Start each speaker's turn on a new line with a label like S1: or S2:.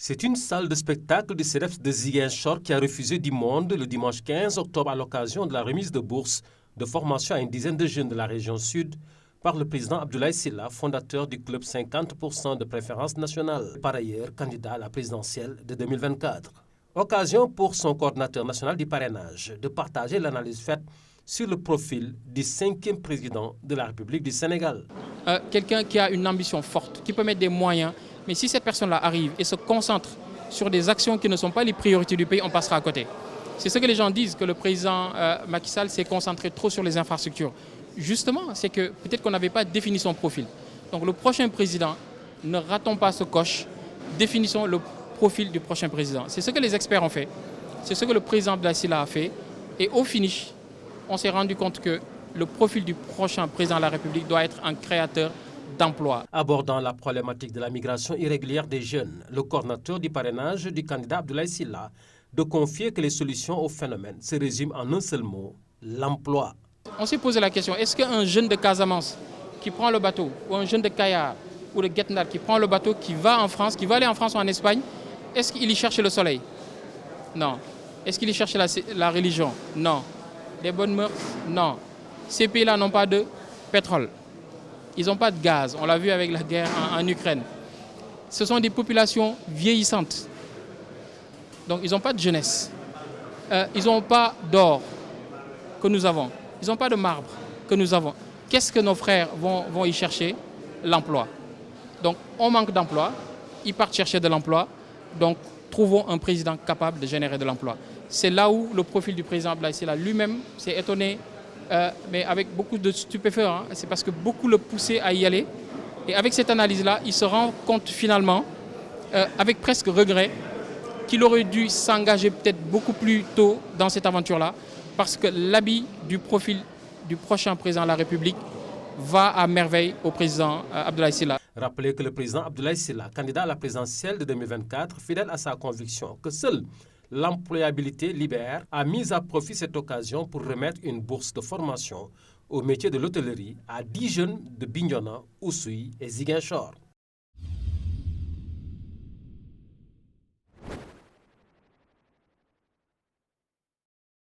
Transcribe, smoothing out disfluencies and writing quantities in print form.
S1: C'est une salle de spectacle du CEDEPS de Ziguinchor qui a refusé du monde le dimanche 15 octobre à l'occasion de la remise de bourses de formation à une dizaine de jeunes de la région sud par le président Abdoulaye Sylla, fondateur du club 50% de préférence nationale, par ailleurs candidat à la présidentielle de 2024. Occasion pour son coordinateur national du parrainage de partager l'analyse faite sur le profil du 5e président de la République du Sénégal.
S2: Quelqu'un qui a une ambition forte, qui peut mettre des moyens, mais si cette personne-là arrive et se concentre sur des actions qui ne sont pas les priorités du pays, on passera à côté. C'est ce que les gens disent, que le président Macky Sall s'est concentré trop sur les infrastructures. Justement, c'est que peut-être qu'on n'avait pas défini son profil. Donc le prochain président, ne ratons pas ce coche, définissons le profil du prochain président. C'est ce que les experts ont fait, c'est ce que le président Abdoulaye Sylla a fait. Et au finish, on s'est rendu compte que le profil du prochain président de la République doit être un créateur d'emplois.
S1: Abordant la problématique de la migration irrégulière des jeunes, le coordinateur du parrainage du candidat Abdoulaye Sylla de confier que les solutions au phénomène se résument en un seul mot, l'emploi.
S2: On s'est posé la question, est-ce qu'un jeune de Casamance qui prend le bateau, ou un jeune de Kayar ou de Guet-Ndar qui prend le bateau, qui va en France, qui va aller en France ou en Espagne, est-ce qu'il y cherche le soleil? Non. Est-ce qu'il y cherche la religion? Non. Les bonnes mœurs? Non. Ces pays-là n'ont pas de pétrole. Ils n'ont pas de gaz. On l'a vu avec la guerre en Ukraine. Ce sont des populations vieillissantes. Donc ils n'ont pas de jeunesse. Ils n'ont pas d'or que nous avons. Ils n'ont pas de marbre que nous avons. Qu'est-ce que nos frères vont y chercher? L'emploi. Donc on manque d'emploi. Ils partent chercher de l'emploi. Donc trouvons un président capable de générer de l'emploi. C'est là où le profil du président Abdoulaye Sylla lui-même s'est étonné, mais avec beaucoup de stupéfiants. C'est parce que beaucoup le poussaient à y aller. Et avec cette analyse-là, il se rend compte finalement, avec presque regret, qu'il aurait dû s'engager peut-être beaucoup plus tôt dans cette aventure-là, parce que l'habit du profil du prochain président de la République va à merveille au président Abdoulaye Sylla.
S1: Rappelez que le président Abdoulaye Sylla, candidat à la présidentielle de 2024, fidèle à sa conviction que seule l'employabilité libère, a mis à profit cette occasion pour remettre une bourse de formation au métier de l'hôtellerie à 10 jeunes de Bignona, Oussouye et Ziguinchor.